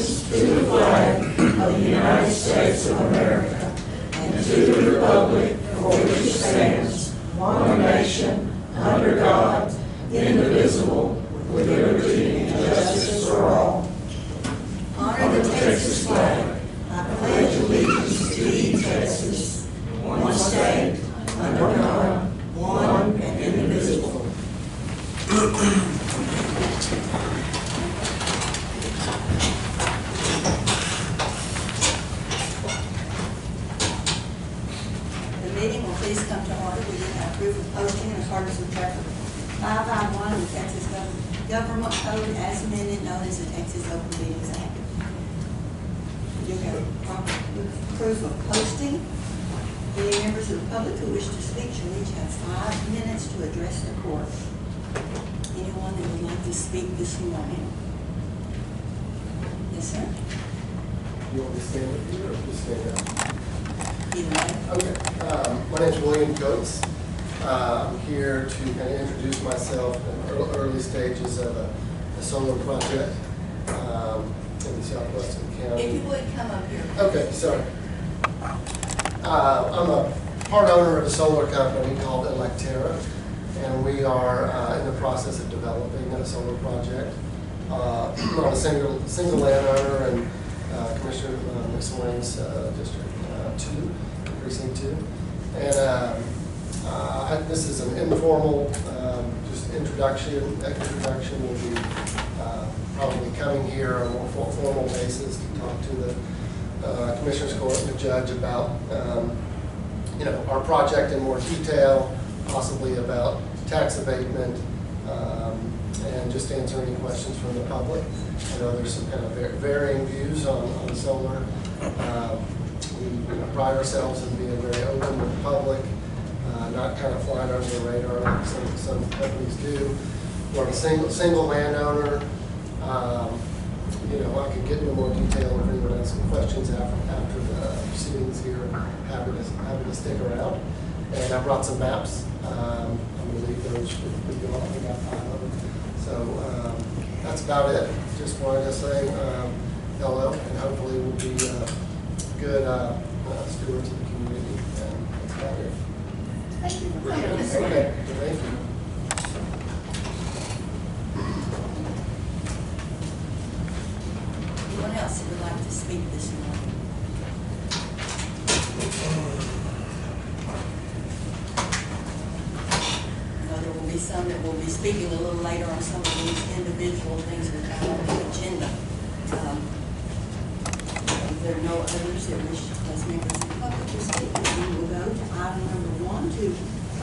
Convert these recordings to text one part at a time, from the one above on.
allegiance to the flag of the United States of America and to the republic for which it stands, one nation, under God, indivisible, with liberty and justice for all. Honor the Texas flag. I pledge allegiance to thee, Texas, one state, under God, one and indivisible. The meeting will please come to order. We need to approve the posting in accordance with Chapter 551 of the Texas Government Code as amended, known as the Texas Open Meetings Act. You have proof of posting. Any members of the public who wish to speak shall each have 5 minutes to address the court. Anyone that would like to speak this morning? Yes, sir? You want me to stand up here or just stand up? Either way. Okay. My name is William Coates. I'm here to kind of introduce myself in the early stages of a solar project in the southwestern county. If you would come up here. Okay, sorry. I'm a part owner of a solar company called Electerra, and we are in the process of developing a solar project. I'm a single landowner in Commissioner McSwain's District 2, Precinct 2. And this is an informal, just introduction. Will be probably coming here on a more formal basis to talk to the Commissioner's Court and the judge about, our project in more detail, possibly about tax abatement, and just answer any questions from the public. I know there's some kind of varying views on solar. We pride ourselves in being very open with the public, not kind of flying under the radar like some companies do. We're a single landowner. I could get into more detail if anyone has some questions after the proceedings here. Happy to stick around. And I brought some maps. I'm going to leave those with you all. I got 5 of them. So that's about it. Just wanted to say hello, and hopefully we'll be good stewards of the community. And that's about it. Thank you for coming. Okay, thank you. Anyone else that would like to speak this morning? There will be some that will be speaking a little later on some of these individual things that are on the agenda. If there are no others that wish as members of the public to speak, we will go to item number 1 to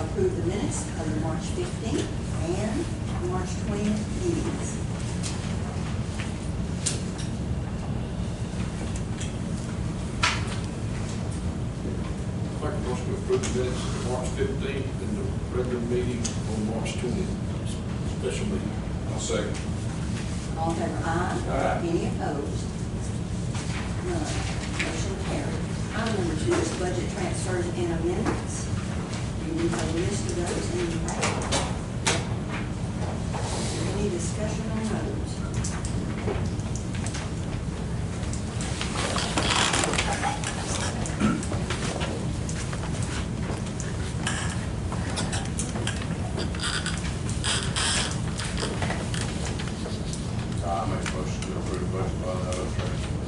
approve the minutes of the March 15th and March 20th meetings. I'd like a motion to approve the minutes of March 15th and the regular meeting on March 20th, special meeting. I'll second. All in favor, aye. Aye. Any opposed? None. Motion carried. Item number 2 is budget transfers and amendments. You need a list of those in your packet. Is there any discussion on those? I make a motion to approve the budget by the transfers.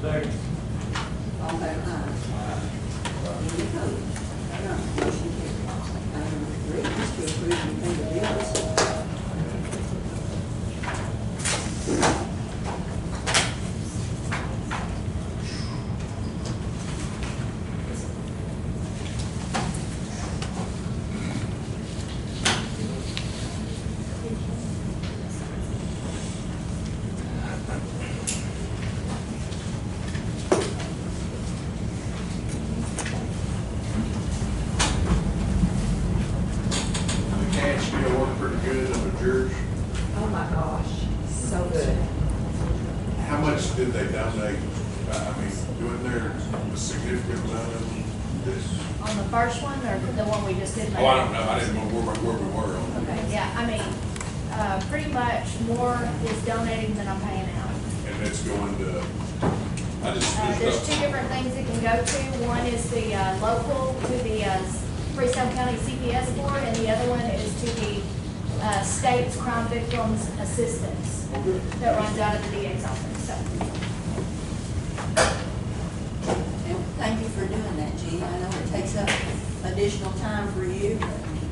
Second. All in favor, aye. Any opposed? None. Motion carried. Item number 3 is to approve and pay the bills. Oh my gosh, so good. How much did they donate? Doing there a significant amount of this? On the first one, or the one we just did? Oh, I don't know. I didn't know where we were on. Okay, yeah, pretty much more is donating than I'm paying out. And that's going to, I just. There's two different things it can go to. One is the local to the Freestone County CPS board, and the other one is to the state's crime victims assistance that runs out of the DA's office. So. And thank you for doing that, Jean. I know it takes up additional time for you, but I think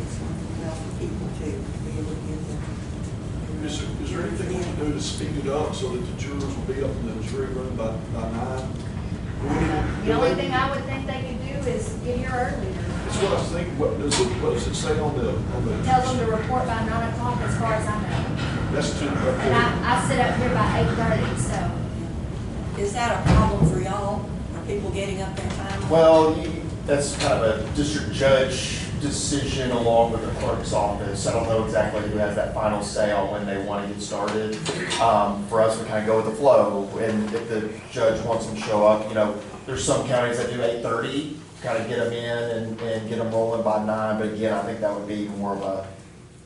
it's working well for people to be able to get them. Is there anything we can do to speed it up so that the jurors will be up in the jury room by 9? The only thing I would think they could do is get here earlier. That's what I was thinking. What does it say on the? Tells them to report by 9 o'clock as far as I know. That's too. And I sit up here by 8:30, so. Is that a problem for y'all? Are people getting up their time? Well, that's kind of a district judge decision along with the clerk's office. I don't know exactly who has that final say on when they want to get started. For us, we kind of go with the flow, and if the judge wants them to show up, there's some counties that do 8:30, kind of get them in and get them rolling by 9, but again, I think that would be more of a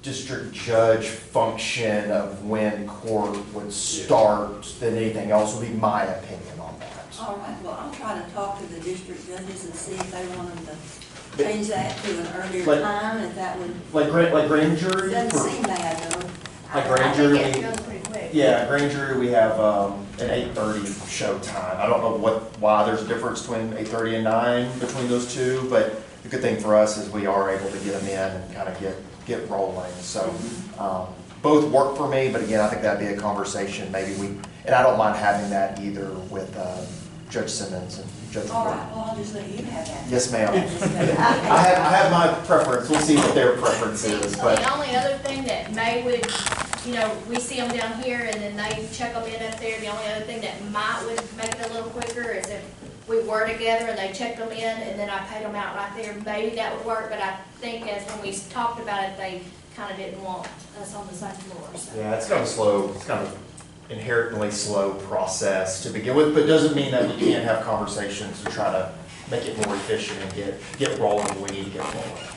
district judge function of when court would start than anything else, would be my opinion on that. All right, well, I'll try to talk to the district judges and see if they want them to change that to an earlier time, if that would. Like grand jury? Doesn't seem bad, though. Like grand jury? I think it goes pretty quick. Yeah, grand jury, we have an 8:30 show time. I don't know why there's a difference between 8:30 and 9 between those two, but the good thing for us is we are able to get them in and kind of get rolling. So both work for me, but again, I think that'd be a conversation maybe and I don't mind having that either with Judge Simmons and Judge All Ward. right, well, I'll just let you have that. Yes, ma'am. I have my preference. We'll see what their preference is, but. The only other thing that May would, we see them down here and then they check them in up there. The only other thing that would make it a little quicker is if we were together and they checked them in and then I paid them out right there. Maybe that would work, but I think as when we talked about it, they kind of didn't want us on the same floor. So. Yeah, it's kind of slow. It's kind of inherently slow process to begin with, but doesn't mean that we can't have conversations to try to make it more efficient and get rolling when we need to get rolling.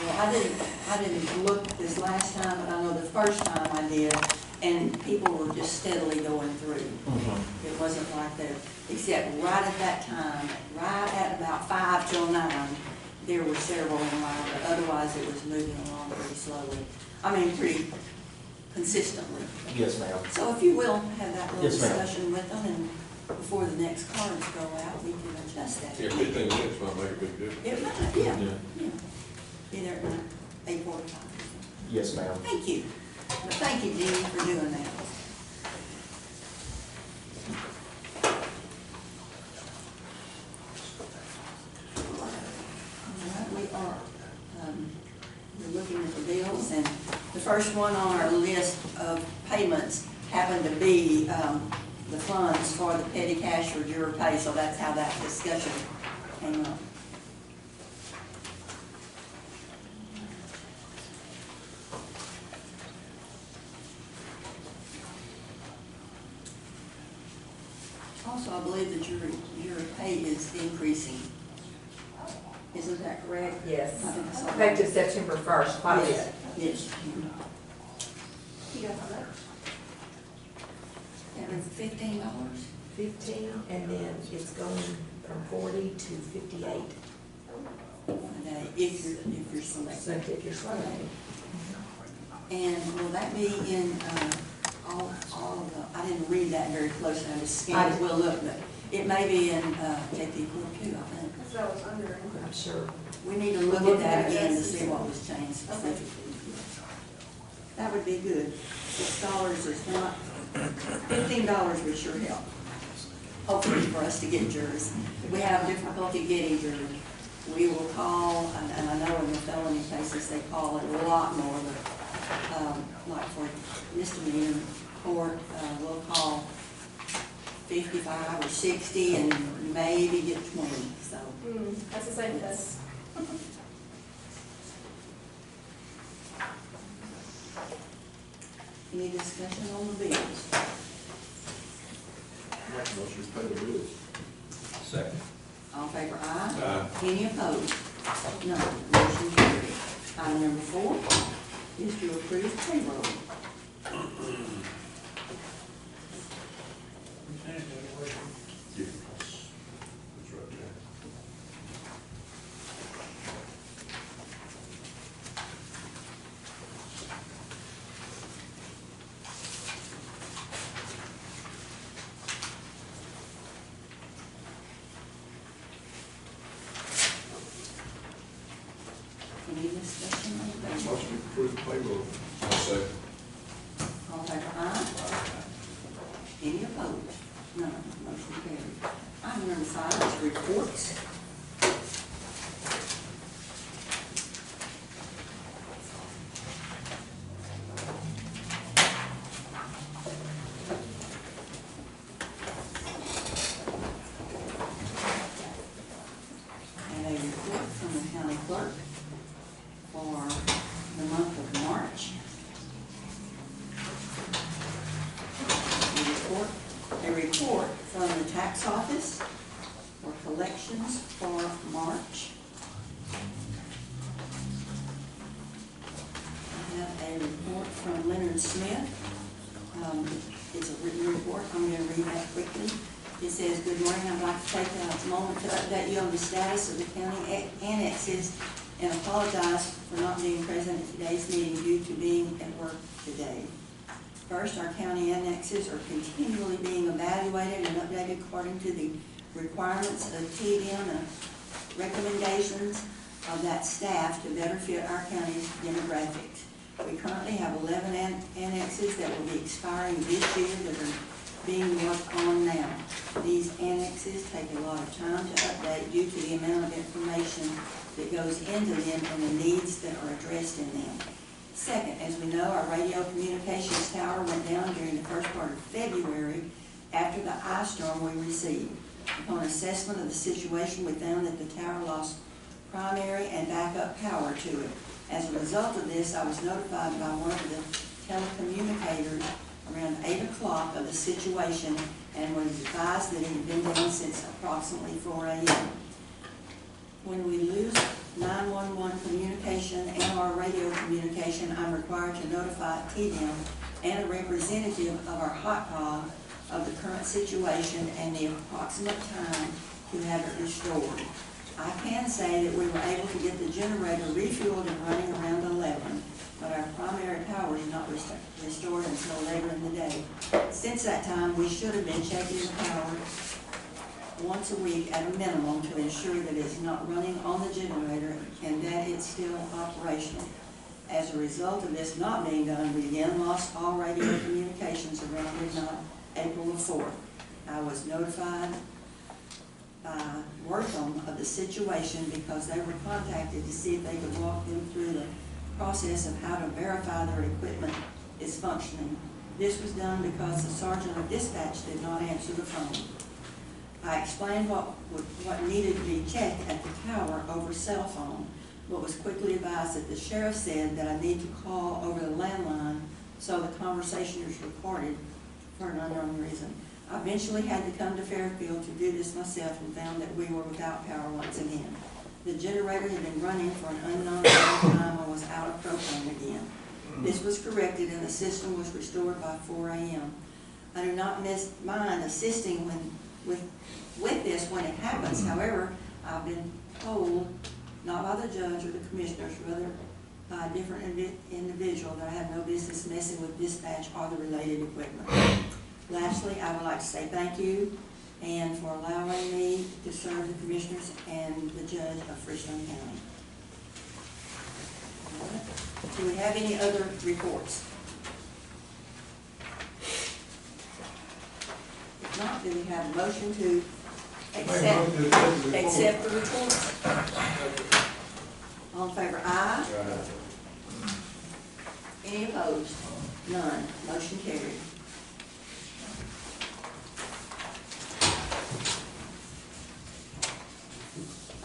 Well, I didn't look this last time, but I know the first time I did, and people were just steadily going through. Mm-hmm. It wasn't like that, except right at that time, right at about 5 till 9, there were several in line, but otherwise it was moving along pretty slowly. I mean, pretty consistently. Yes, ma'am. So if you will, have that little Yes, ma'am. discussion with them, and before the next cards go out, we can adjust that. Yeah, 15 minutes might make a big difference. It might, yeah. Be there at 8:45. Yes, ma'am. Thank you. Well, thank you, Jeannie, for doing that. All right, we're looking at the bills, and the first one on our list of payments happened to be the funds for the petty cash for juror pay, so that's how that discussion came up. Also, I believe the juror pay is increasing. Isn't that correct? Yes. I think I saw that. Effective September 1st, quite a bit. Yes. You got that? That was $15? 15, and then it's going from 40 to 58. A day, if you're selected. So if you're selected. And will that be in all of the, I didn't read that very closely, I just scanned it, we'll look, but it may be in JP Court too, I think. So it's under. I'm sure. We need to look at that again to see what was changed specifically. That would be good. $6 is not, $15 would sure help. Hopefully for us to get jurors. If we have difficulty getting jurors, we will call, and I know in the felony cases they call it a lot more, but like for misdemeanor court, we'll call 55 or 60 and maybe get 20, so. That's the same as us. Any discussion on the bills? Make a motion to pay the bills. Second. All in favor, aye? Aye. Any opposed? No. Motion carried. Item number 4 is to approve payroll. approve payroll. I'll second. All in favor, aye. Any opposed? None. Motion carried. Item number 5 is reports. And a report from the county clerk for the month of March. A report from the tax office for collections for March. I have a report from Leonard Smith. It's a written report. I'm going to read that quickly. It says, "Good morning. I'd like to take a moment to update you on the status of the county annexes and apologize for not being present at today's meeting due to being at work today. First, our county annexes are continually being evaluated and updated according to the requirements of TDM and recommendations of that staff to better fit our county's demographics. We currently have 11 annexes that will be expiring this year that are being worked on now. These annexes take a lot of time to update due to the amount of information that goes into them and the needs that are addressed in them. Second, as we know, our radio communications tower went down during the first part of February after the ice storm we received. Upon assessment of the situation, we found that the tower lost primary and backup power to it. As a result of this, I was notified by one of the telecommunicators around 8 o'clock of the situation and was advised that it had been down since approximately 4 a.m. When we lose 911 communication and our radio communication, I'm required to notify TDM and a representative of our hot pod of the current situation and the approximate time to have it restored. I can say that we were able to get the generator refueled and running around 11, but our primary power is not restored until later in the day. Since that time, we should have been checking the power once a week at a minimum to ensure that it's not running on the generator and that it's still operational. As a result of this not being done, we again lost all radio communications around midnight, April the 4th. I was notified by Wortham of the situation because they were contacted to see if they could walk them through the process of how to verify their equipment is functioning. This was done because the sergeant of dispatch did not answer the phone. I explained what needed to be checked at the tower over cell phone, but was quickly advised that the sheriff said that I need to call over the landline so the conversation is recorded for an unknown reason. I eventually had to come to Fairfield to do this myself and found that we were without power once again. The generator had been running for an unknown amount of time and was out of propane again. This was corrected and the system was restored by 4 a.m. I do not mind assisting with this when it happens. However, I've been told, not by the judge or the commissioners, rather by a different individual, that I have no business messing with dispatch or the related equipment. Lastly, I would like to say thank you and for allowing me to serve the commissioners and the judge of Richland County. Do we have any other reports? If not, do we have a motion to accept the reports? All in favor, aye. Any opposed? None. Motion carried.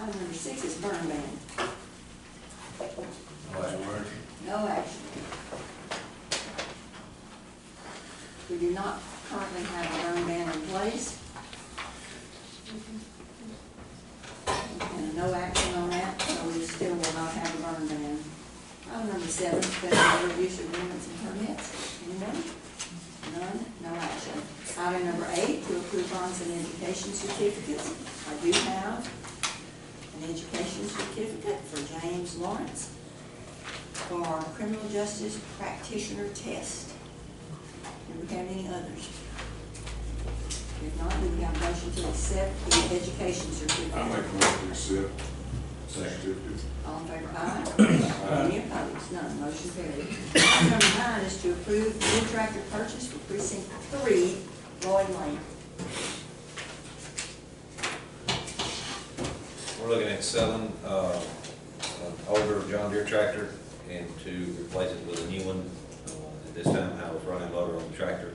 Item number 6 is burn ban. No action. We do not currently have a burn ban in place. And no action on that, so we still will not have a burn ban. Item number 7, federal use agreements and permits. Anyone? None, no action. Item number 8, to approve bonds and education certificates. I do have an education certificate for James Lawrence for our criminal justice practitioner test. Do we have any others? If not, do we have a motion to accept the education certificate? I make a motion to accept Second. All in favor, aye. Any opposed? None. Motion carried. Item number 9 is to approve new tractor purchase for precinct 3, Roy Lane. We're looking at selling an older John Deere tractor and to replace it with a new one. At this time, have a front end loader on the tractor.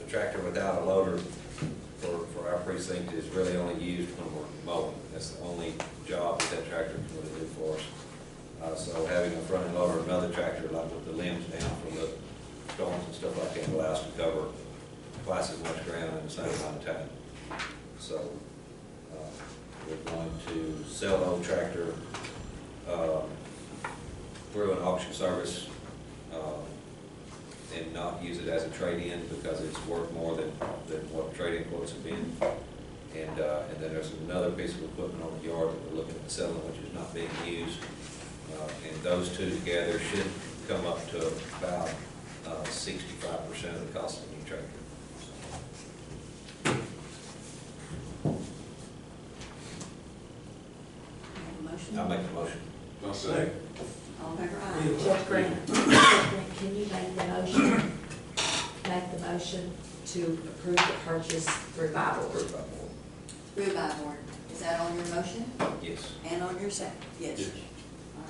The tractor without a loader for our precinct is really only used when we're mowing. That's the only job that tractor can really do for us. So having a front end loader, another tractor, like with the limbs down for the storms and stuff like that, allows us to cover twice as much ground in the same amount of time. So we're going to sell the old tractor through an auction service and not use it as a trade-in because it's worth more than what trade-in quotes have been. And then there's another piece of equipment on the yard that we're looking at selling, which is not being used. And those two together should come up to about 65% of the cost of the new tractor. Motion. I'll make the motion. I'll second. All in favor, aye. Judge Grant, can you make the motion? Make the motion to approve the purchase through by board. Approved by board. Approved by board. Is that on your motion? Yes. And on your second? Yes. Yes. All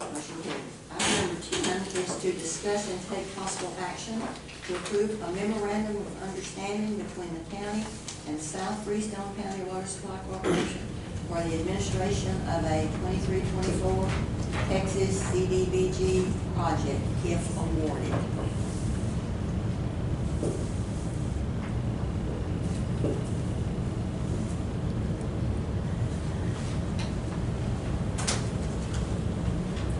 right. Motion carried. Item number 10 is to discuss and take possible action to approve a memorandum of understanding between the county and South Freestone County Water Supply Corporation for the administration of a 23-24 Texas CDBG project if awarded.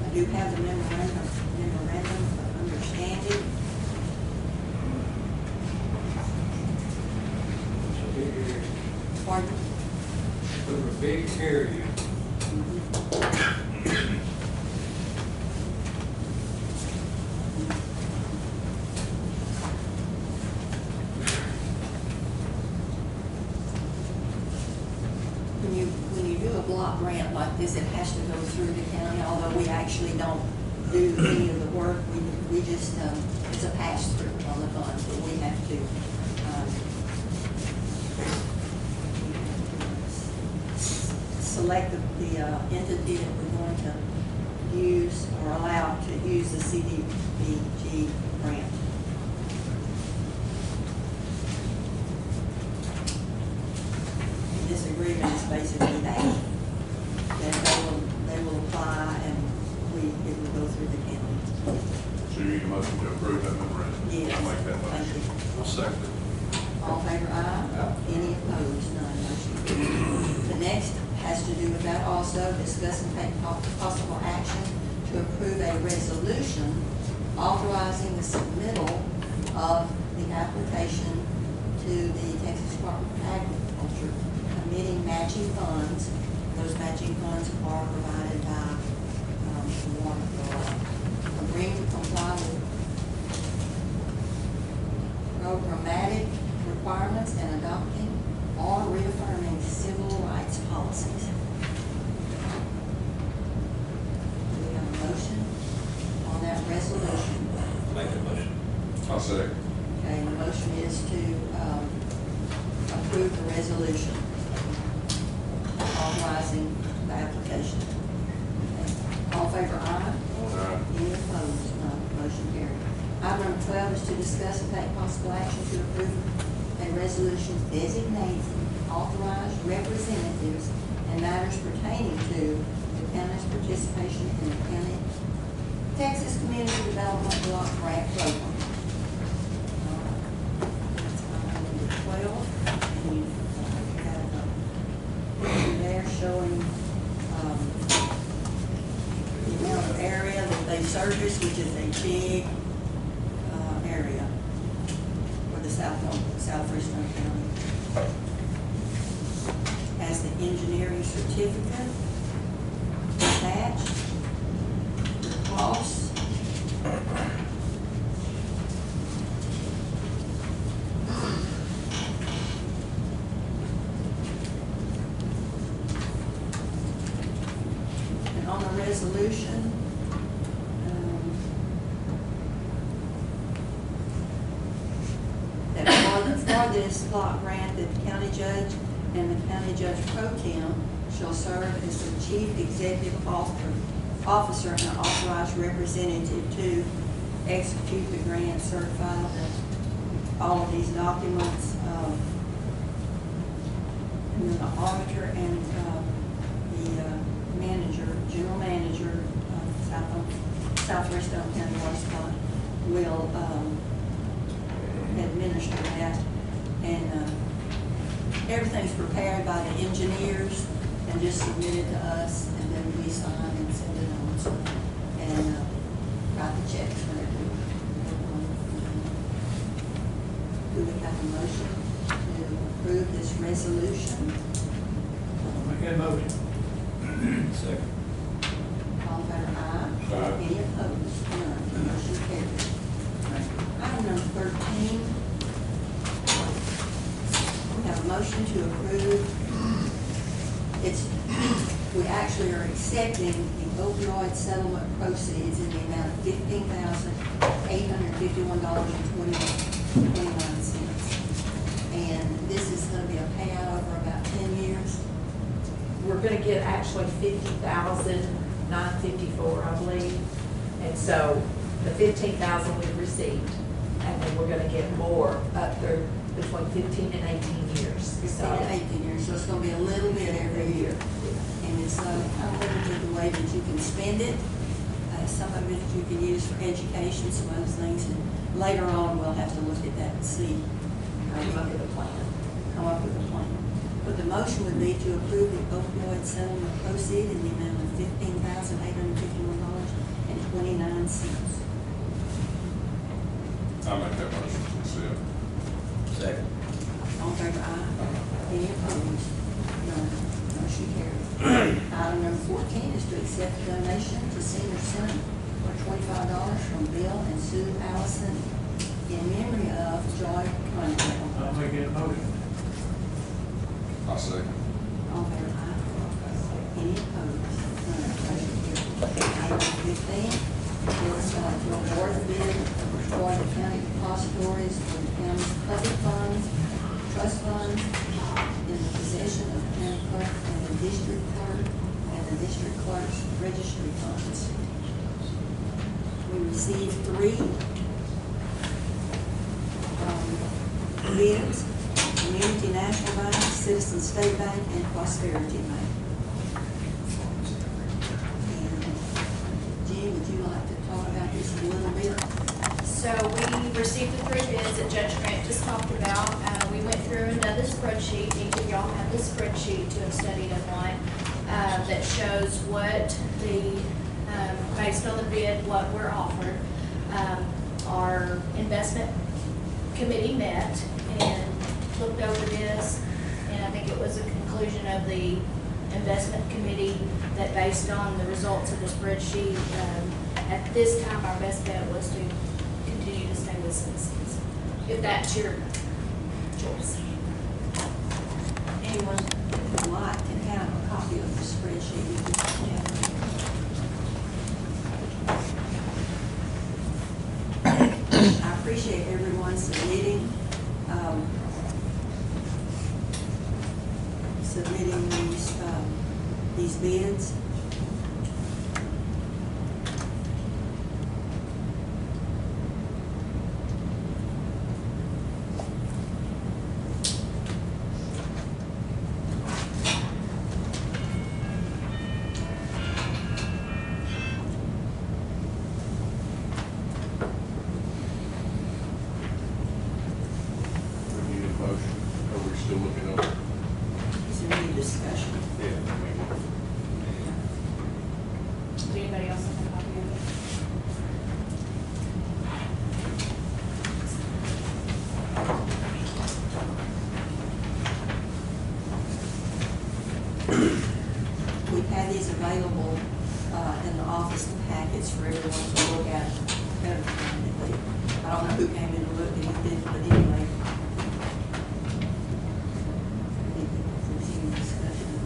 I do have the memorandum of understanding. Pardon? Over a big area. When you do a block grant like this, it has to go through the county, although we actually don't do any of the work. We just, it's a pass-through on the funds, but we have to, select the entity that we're going to use or allow to use the CDBG grant. This agreement is basically that they will apply and it will go through the county. So you need a motion to approve that memorandum? Yes. I'll make that Thank motion. you. I'll second it. All in favor, aye. Any opposed? None. Motion carried. The next has to do with that also, discuss and take possible action to approve a resolution authorizing the submittal of the application to the Texas Department of Agriculture, committing matching funds. Those matching funds are provided by the water authority. Agreeing to comply with programmatic requirements and adopting or reaffirming civil rights policies. Do we have a motion on that resolution? Make the motion. I'll second. Okay, the motion is to approve the resolution authorizing the application. Okay. All in favor, aye. Aye. Any opposed? None. Motion carried. Item number 12 is to discuss and take possible action to approve a resolution designating authorized representatives and matters pertaining to the county's participation in the county Texas Community Development Block Grant Program. That's item number 12. And you have a picture there showing the amount of area that they service, which is a big area for the South Freestone County. Has the engineering certificate attached, the costs. this block grant, the county judge and the county judge pro tem shall serve as the chief executive officer and authorized representative to execute the grant, certify all of these documents. And then the auditor and the manager, general manager of Southwest Oklahoma County Water Supply will administer that. And everything's prepared by the engineers and just submitted to us, and then we sign and send it on. So, and write the checks for everyone. Do we have a motion to approve this resolution? Make that motion. Second. All in favor, aye. Aye. Any opposed? None. Motion carries. Item number 13. We have a motion to approve. We actually are accepting the opioid settlement proceeds in the amount of $15,851.29. And this is going to be a payout over about 10 years. We're gonna get actually 50,954, I believe. And so the 15,000 we've received, and then we're gonna get more up through between 15 and 18 years. 15 to 18 years, so it's going to be a little bit every year. And it's unlimited the way that you can spend it. Some of it you can use for education, some other things. And later on, we'll have to look at that and see how we Come up can with a plan. come up with a plan. But the motion would be to approve the opioid settlement proceed in the amount of $15,851.29. I'll make that motion to accept. Second. All in favor, aye. Any opposed? None. Motion carries. Item number 14 is to accept a donation to Senior Center for $25 from Bill and Sue Allison in memory of Joy Cunningham. I'll make that motion. I'll second. All in favor, aye. Any opposed? None. Motion carries. Item 15 is to award the bid for the county depositories for the county's public funds, trust funds, in the possession of the county clerk and the district clerk and the district clerk's registry funds. We received 3 bids: Community National Bank, Citizen State Bank, and Prosperity Bank. And Jean, would you like to talk about this a little bit? So we received the 3 bids that Judge Grant just talked about. We went through and done the spreadsheet. Each of y'all have the spreadsheet to have studied online that shows what the, based on the bid, what we're offered. Our investment committee met and looked over this, and I think it was a conclusion of the investment committee that based on the results of the spreadsheet, at this time, our best bet was to continue to stay with Citizens, if that's your choice. Anyone who would like can have a copy of the spreadsheet. You can have it. I appreciate everyone submitting these bids. Still looking over. Is there any discussion? Yeah. Does anybody else have a copy of it? We've had these available in the office packets for everyone to look at. I don't know who came in and looked at it, but anyway. Any discussion?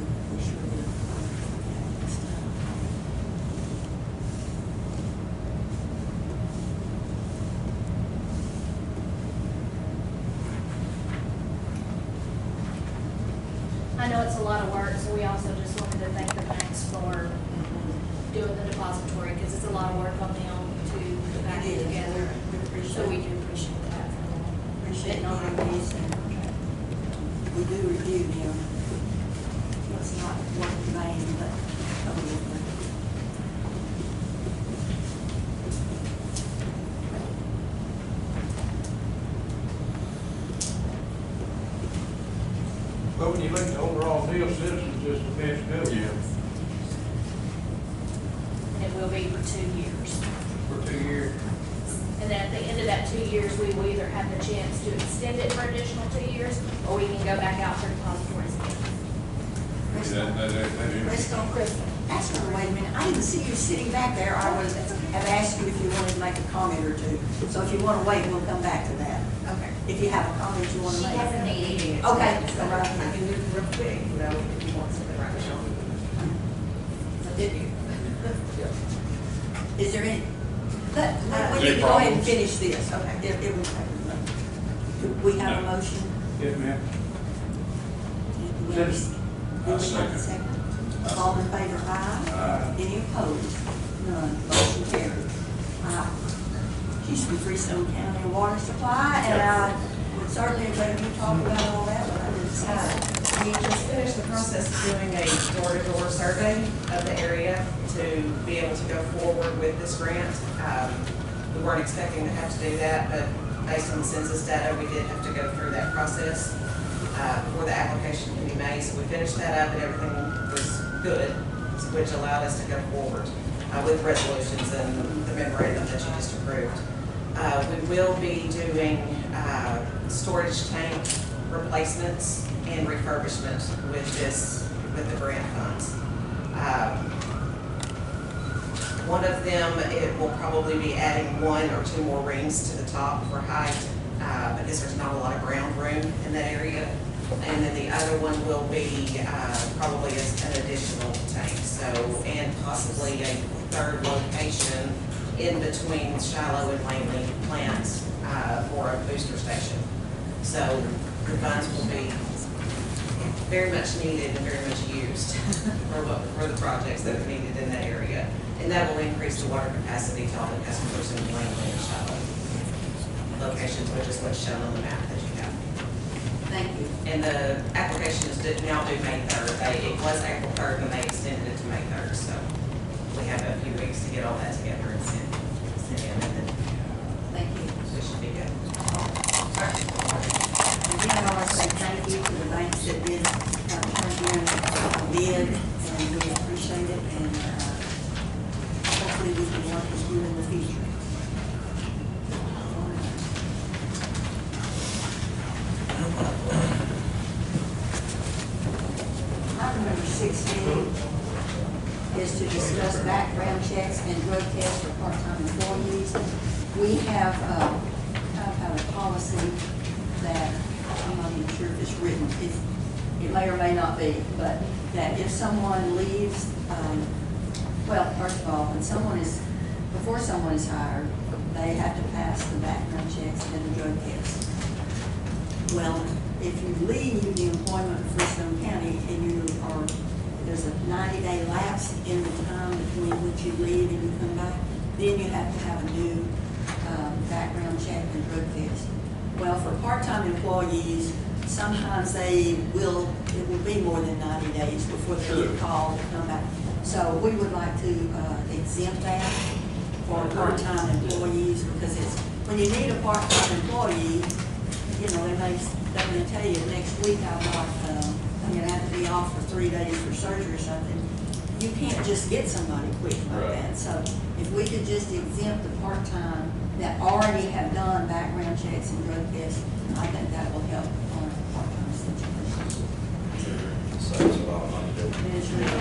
it's a lot of work, so we also just wanted to thank the banks for doing the depository, because it's a lot of work on them to put back It is. together. We appreciate So we it. do appreciate that. Appreciate all of these, and we do review them. It's not work in vain, but totally. But when you look at the overall deal, Citizens is the best deal. It will be for 2 years. For 2 years. And then at the end of that 2 years, we will either have the chance to extend it for additional 2 years, or we can go back out for depositories. Crystal, actually, wait a minute, I didn't see you sitting back there. I would have asked you if you wanted to make a comment or two. So if you want to wait, we'll come back to that. Okay. If you have a comment you want to She make. hasn't made any. Okay, So all right. I can move real quick, you know, if you want something right now. So did you? Is there any, but, we Any need to go ahead and problems? finish this. Okay. It will take a minute. Do we have a motion? Yes, ma'am. Yes. I Second. All in favor, aye. Any opposed? None. Motion carried. She's from Freestone County Water Supply, and I would certainly let you talk about all that, but I didn't say. We just finished the process of doing a door-to-door survey of the area to be able to go forward with this grant. We weren't expecting to have to do that, but based on the census data, we did have to go through that process before the application can be made. So we finished that up and everything was good, which allowed us to go forward with resolutions and the memorandum that you just approved. We will be doing storage tank replacements and refurbishment with the grant funds. One of them, it will probably be adding 1 or 2 more rings to the top for height, because there's not a lot of ground room in that area. And then the other one will be probably an additional tank, so, and possibly a third location in between Shiloh and Langley plants for a booster station. So the funds will be very much needed and very much used for the projects that are needed in that area. And that will increase the water capacity to all the customers in Langley and Shiloh locations, which is what's shown on the map that you have. Thank you. And the application is now due May 3rd. It was April 3rd and they extended it to May 3rd, so we have a few weeks to get all that together and send in, and then Thank you. it should be good. Again, I want to say thank you to the banks that did turn in a bid, and we appreciate it, and hopefully we can work with you in the future. Item number 16 is to discuss background checks and drug tests for part-time employees. We have, kind of have a policy that, I'm not even sure if it's written, it may or may not be, but that if someone leaves, well, first of all, before someone is hired, they have to pass the background checks and the drug tests. Well, if you leave the employment of Freestone County and there's a 90-day lapse in the time between which you leave and you come back, then you have to have a new background check and drug test. Well, for part-time employees, sometimes it will be more than 90 days before they get called to come back. So we would like to exempt that for part-time employees, because when you need a part-time employee, they may tell you next week I'm going to have to be off for 3 days for surgery or something. You can't just get somebody quick like that. So if we could just exempt the part-time that already have done background checks and drug tests, I think that will help on a part-time situation. Saves a lot of money, doesn't it? Administrator,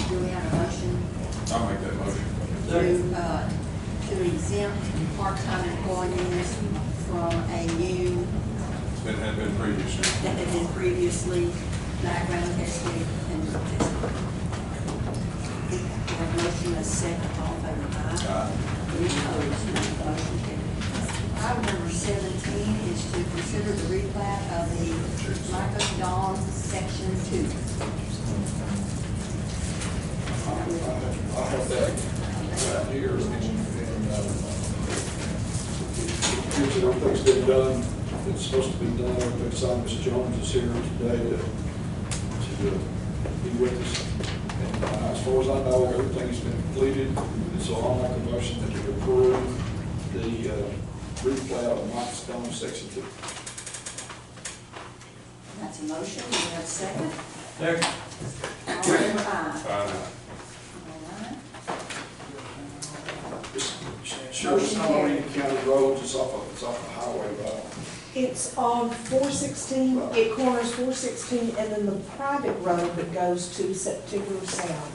do we have a motion I'll make that motion. to exempt part-time employees from a new It had been previously. that had been previously background tested and drug tested? We have a motion, a second, all in favor, aye. Any opposed? Motion carries. Item number 17 is to consider the replat of the Michael Dawn Section 2. I have that right here, and everything's been done, it's supposed to be done, everything's signed. Ms. Jones is here today to be with us. And as far as I know, everything's been completed, and so I'll make a motion that we approve the replat of Mike's Stone Section 2. That's a motion, do we have a second? Second. All in favor, aye. All right. Sure, it's not on any county roads, it's off a highway route. It's on 416, it corners 416, and then the private road that goes to September Sound.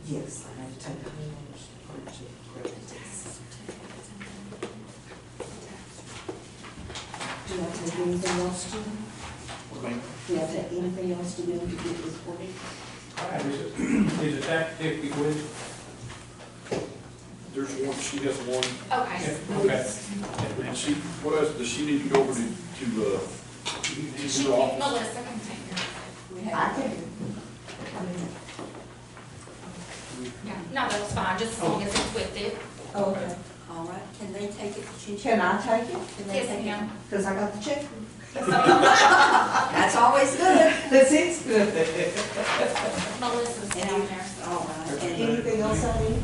Yes, I have to take it. Do I take anything else to them? Do I take anything else to them to get reported? Is it that 50 quid? There's one, she has one, Okay. Okay. and she, what else, does she need to go over to your office? Melissa can take her. We I have, can. No, that was fine, just as long as it's with it. Okay. all right, can they take it? Can I take it? Can they Yes, take it? ma'am. Because I got the check. That's always good. This is good. Melissa's down there. All right, and Anything else I need?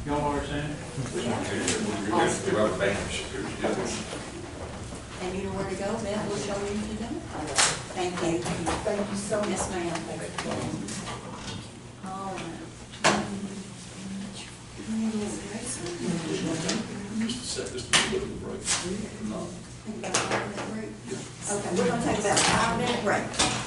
Y'all understand? The rubber bands. and you know where to go, Beth will show you to do it. Thank you. Thank you so much. Yes, ma'am. All right. Set this to the break. Think about all that, Rick? Okay, we're gonna take about a 5-minute break.